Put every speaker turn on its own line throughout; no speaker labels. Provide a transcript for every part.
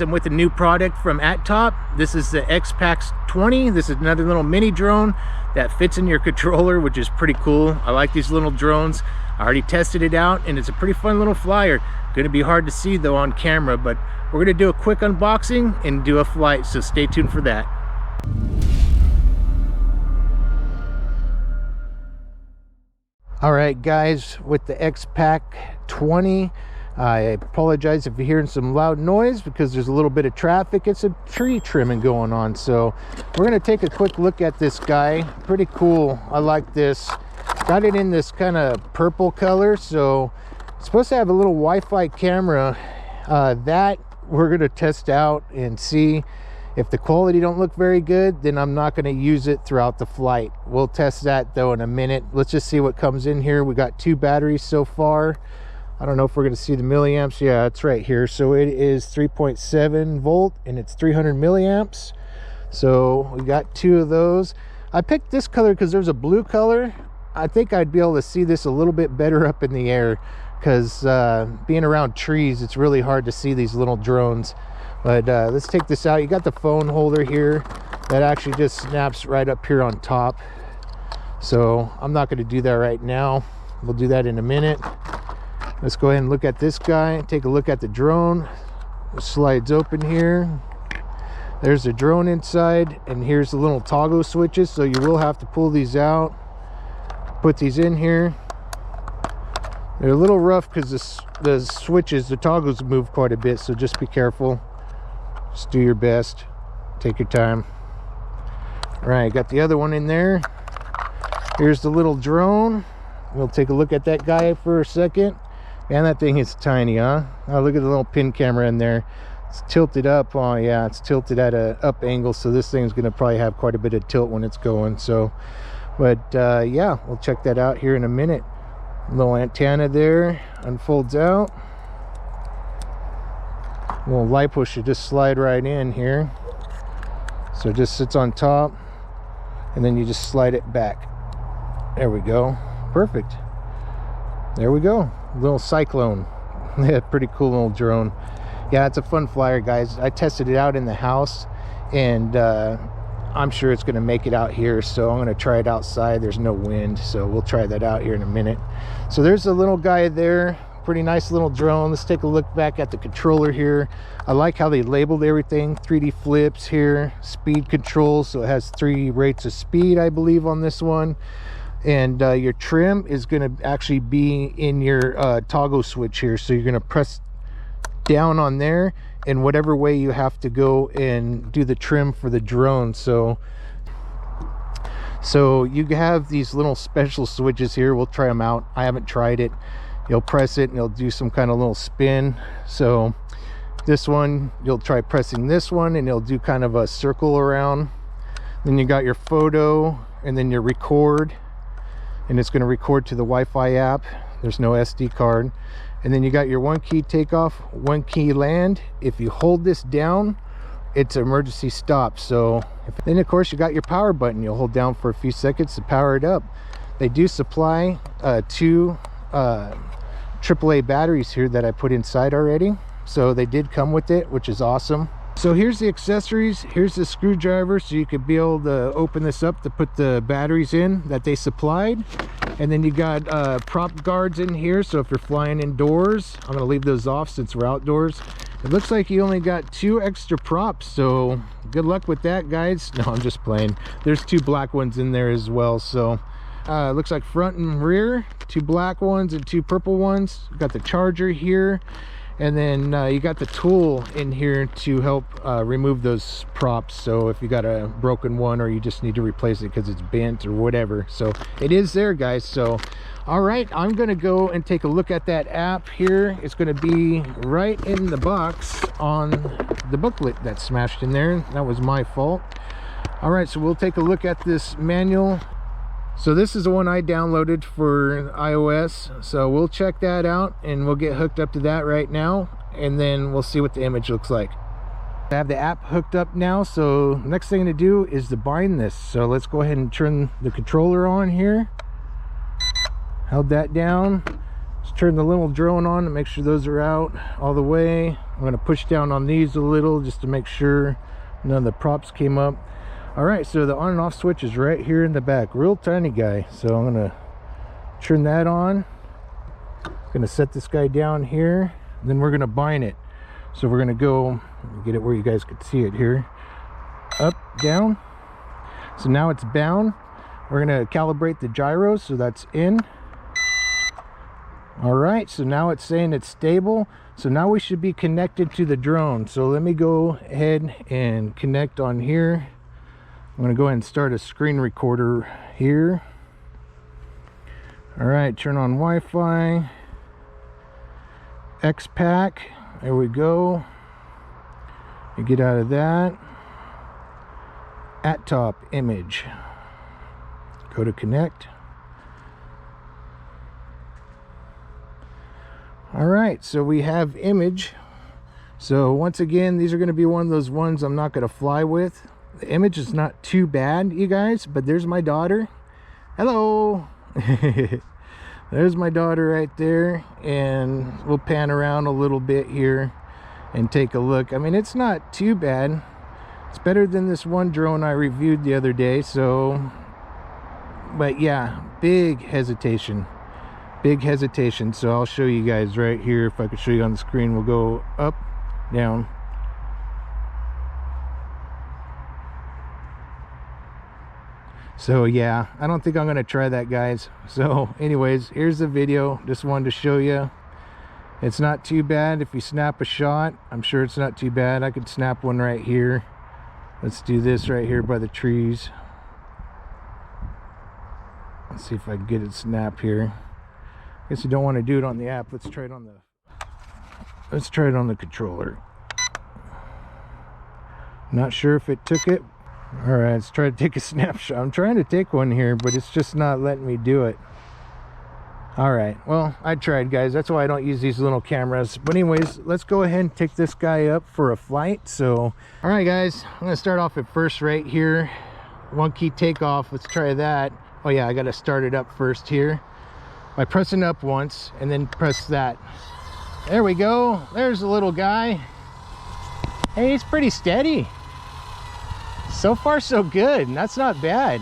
I'm with a new product from Attop. This is the X-Pax 20. This is another little mini drone that fits in your controller, which is pretty cool. I like these little drones. I already tested it out and it's a pretty fun little flyer. Gonna be hard to see though on camera, but we're gonna do a quick unboxing and do a flight, so stay tuned for that. All right guys, with the X-Pax 20, I apologize if you're hearing some loud noise because there's a little bit of traffic. It's a tree trimming going on, so we're going to take a quick look at this guy. Pretty cool. I like this. Got it in this kind of purple color, so it's supposed to have a little Wi-Fi camera that we're going to test out and see. If the quality don't look very good, then I'm not going to use it throughout the flight. We'll test that though in a minute. Let's just see what comes in here. We got 2 batteries so far. I don't know if we're going to see the milliamps. Yeah, it's right here. So it is 3.7 volt and it's 300 milliamps. So we got 2 of those. I picked this color because there's a blue color. I think I'd be able to see this a little bit better up in the air because being around trees, it's really hard to see these little drones. But let's take this out. You got the phone holder here that actually just snaps right up here on top. So I'm not going to do that right now. We'll do that in a minute. Let's go ahead and look at this guy. Take a look at the drone. It slides open here. There's the drone inside, and here's the little toggle switches. So you will have to pull these out. Put these in here. They're a little rough because the switches, the toggles move quite a bit. So just be careful. Just do your best. Take your time. All right, got the other one in there. Here's the little drone. We'll take a look at that guy for a second. Man, that thing is tiny, huh? Oh, look at the little pin camera in there. It's tilted up. Oh yeah, it's tilted at a up angle, so this thing's gonna probably have quite a bit of tilt when it's going. So, but yeah, we'll check that out here in a minute. Little antenna there unfolds out. Little light push should just slide right in here. So it just sits on top, and then you just slide it back. There we go. Perfect. There we go. Little Cyclone. Yeah, pretty cool little drone. Yeah, it's a fun flyer, guys. I tested it out in the house, and I'm sure it's going to make it out here, so I'm going to try it outside. There's no wind, so we'll try that out here in a minute. So there's a little guy there. Pretty nice little drone. Let's take a look back at the controller here. I like how they labeled everything. 3D flips here, speed control, so it has 3 rates of speed, I believe, on this one. And your trim is going to actually be in your toggle switch here, so you're going to press down on there in whatever way you have to go and do the trim for the drone. So you have these little special switches here. We'll try them out. I haven't tried it. You'll press it and it'll do some kind of little spin. So this one, you'll try pressing this one and it'll do kind of a circle around. Then you got your photo and then your record, and it's going to record to the Wi-Fi app. There's no SD card. And then you got your 1 key takeoff, 1 key land. If you hold this down, it's emergency stop. So then of course you got your power button. You'll hold down for a few seconds to power it up. They do supply 2 AAA batteries here that I put inside already. So they did come with it, which is awesome. So here's the accessories. Here's the screwdriver, so you could be able to open this up to put the batteries in that they supplied. And then you got prop guards in here, so if you're flying indoors, I'm gonna leave those off since we're outdoors. It looks like you only got 2 extra props, so good luck with that, guys. No, I'm just playing. There's 2 black ones in there as well. So looks like front and rear, 2 black ones and 2 purple ones. Got the charger here. And then you got the tool in here to help remove those props. So if you got a broken one or you just need to replace it because it's bent or whatever. So it is there, guys. So all right, I'm gonna go and take a look at that app here. It's gonna be right in the box on the booklet that's smashed in there. That was my fault. All right, so we'll take a look at this manual. So this is the one I downloaded for iOS, so we'll check that out and we'll get hooked up to that right now, and then we'll see what the image looks like. I have the app hooked up now, so next thing to do is to bind this. So let's go ahead and turn the controller on here. Held that down, Let's turn the little drone on to make sure those are out all the way. I'm going to push down on these a little just to make sure none of the props came up. All right, so the on and off switch is right here in the back, real tiny guy. So I'm going to turn that on. I'm going to set this guy down here, and then we're going to bind it. So we're going to go get it where you guys could see it here. Up, down. So now it's bound. We're going to calibrate the gyros, so that's in. All right, so now it's saying it's stable. So now we should be connected to the drone. So let me go ahead and connect on here. I'm going to go ahead and start a screen recorder here. All right, turn on Wi-Fi. X-Pack. There we go. You get out of that. Attop image. Go to connect. All right, so we have image. So once again, these are going to be one of those ones I'm not going to fly with. The image is not too bad, you guys, but there's my daughter. Hello. There's my daughter right there, and we'll pan around a little bit here and take a look. I mean, it's not too bad. It's better than this one drone I reviewed the other day. So, but yeah, big hesitation. So I'll show you guys right here. If I could show you on the screen, we'll go up, down. So yeah, I don't think I'm gonna try that, guys. So anyways, here's the video. Just wanted to show you it's not too bad. If you snap a shot, I'm sure it's not too bad. I could snap one right here. Let's do this right here by the trees. Let's see if I can get it snap here. Guess you don't want to do it on the app. Let's try it on the controller. Not sure if it took it. All right, let's try to take a snapshot. I'm trying to take one here, but it's just not letting me do it. All right, well, I tried, guys. That's why I don't use these little cameras. But anyways, let's go ahead and take this guy up for a flight. So, all right, guys, I'm gonna start off at first right here. One key takeoff. Let's try that. Oh yeah, I gotta start it up first here by pressing up once and then press that. There we go. There's the little guy. Hey, it's pretty steady. So far so good. That's not bad.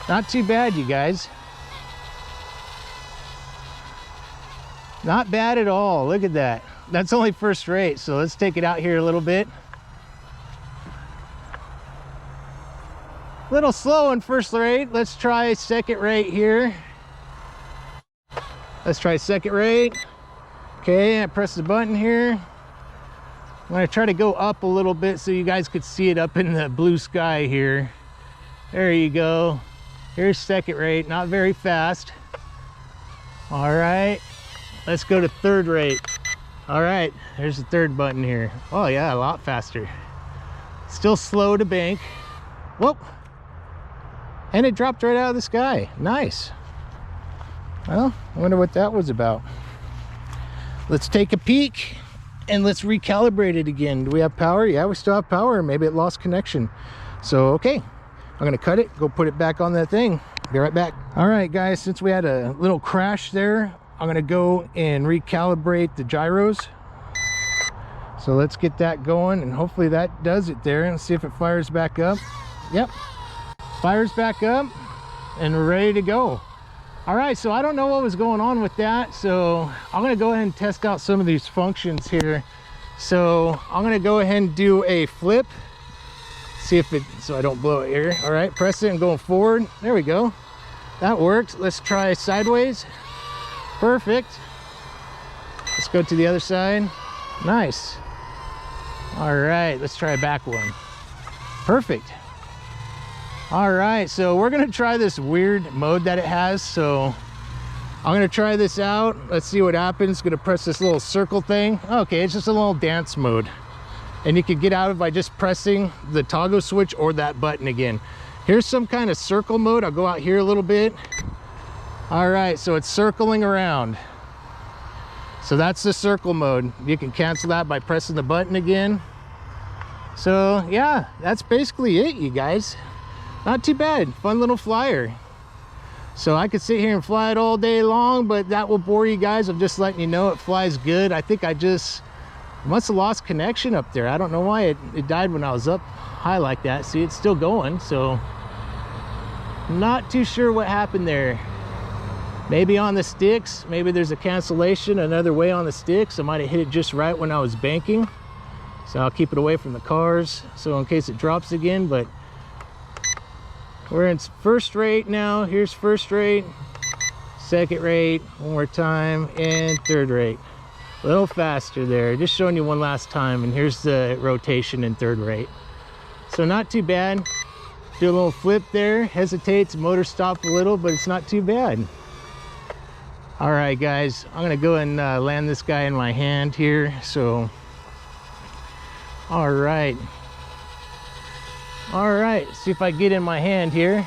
Not too bad, you guys. Not bad at all. Look at that. That's only first rate. So let's take it out here a little bit. A little slow in first rate. Let's try second rate here. Let's try second rate. Okay, I press the button here. I'm gonna try to go up a little bit so you guys could see it up in the blue sky here. There you go. Here's second rate, not very fast. All right, let's go to third rate. All right, there's the third button here. Oh yeah, a lot faster. Still slow to bank. Whoop. And it dropped right out of the sky. Nice. Well, I wonder what that was about. Let's take a peek and let's recalibrate it again. Do we have power? Yeah, we still have power. Maybe it lost connection. So, okay. I'm gonna cut it, go put it back on that thing. Be right back. All right, guys, since we had a little crash there, I'm gonna go and recalibrate the gyros. So let's get that going, and hopefully that does it there. And see if it fires back up. Yep, fires back up, and we're ready to go. All right, so I don't know what was going on with that, so I'm gonna go ahead and test out some of these functions here. So I'm gonna go ahead and do a flip, see if it, so I don't blow it here. All right, press it and going forward. There we go. That works. Let's try sideways. Perfect. Let's go to the other side. Nice. All right, let's try a back one. Perfect. All right, so we're gonna try this weird mode that it has. So I'm gonna try this out. Let's see what happens. Gonna press this little circle thing. Okay, it's just a little dance mode. And you can get out of it by just pressing the toggle switch or that button again. Here's some kind of circle mode. I'll go out here a little bit. All right, so it's circling around. So that's the circle mode. You can cancel that by pressing the button again. So yeah, that's basically it, you guys. Not too bad. Fun little flyer. So I could sit here and fly it all day long, but that will bore you guys. I'm just letting you know it flies good. I think I must have lost connection up there. I don't know why it died when I was up high like that. See, it's still going, so not too sure what happened there. Maybe on the sticks, maybe there's a cancellation another way on the sticks. I might have hit it just right when I was banking, so I'll keep it away from the cars so in case it drops again. But we're in first rate now. Here's first rate, second rate, one more time, and third rate. A little faster there, just showing you one last time. And here's the rotation in third rate, so not too bad. Do a little flip there, hesitates, motor stopped a little, but it's not too bad. All right, guys, I'm gonna go and land this guy in my hand here. So, all right, see if I get in my hand here.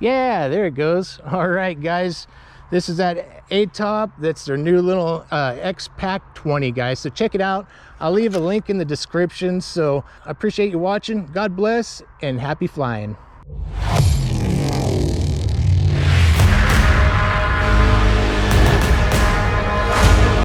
Yeah, there it goes. All right, guys, this is that Attop. That's their new little X-Pack 20, guys, so check it out. I'll leave a link in the description. So I appreciate you watching. God bless and happy flying.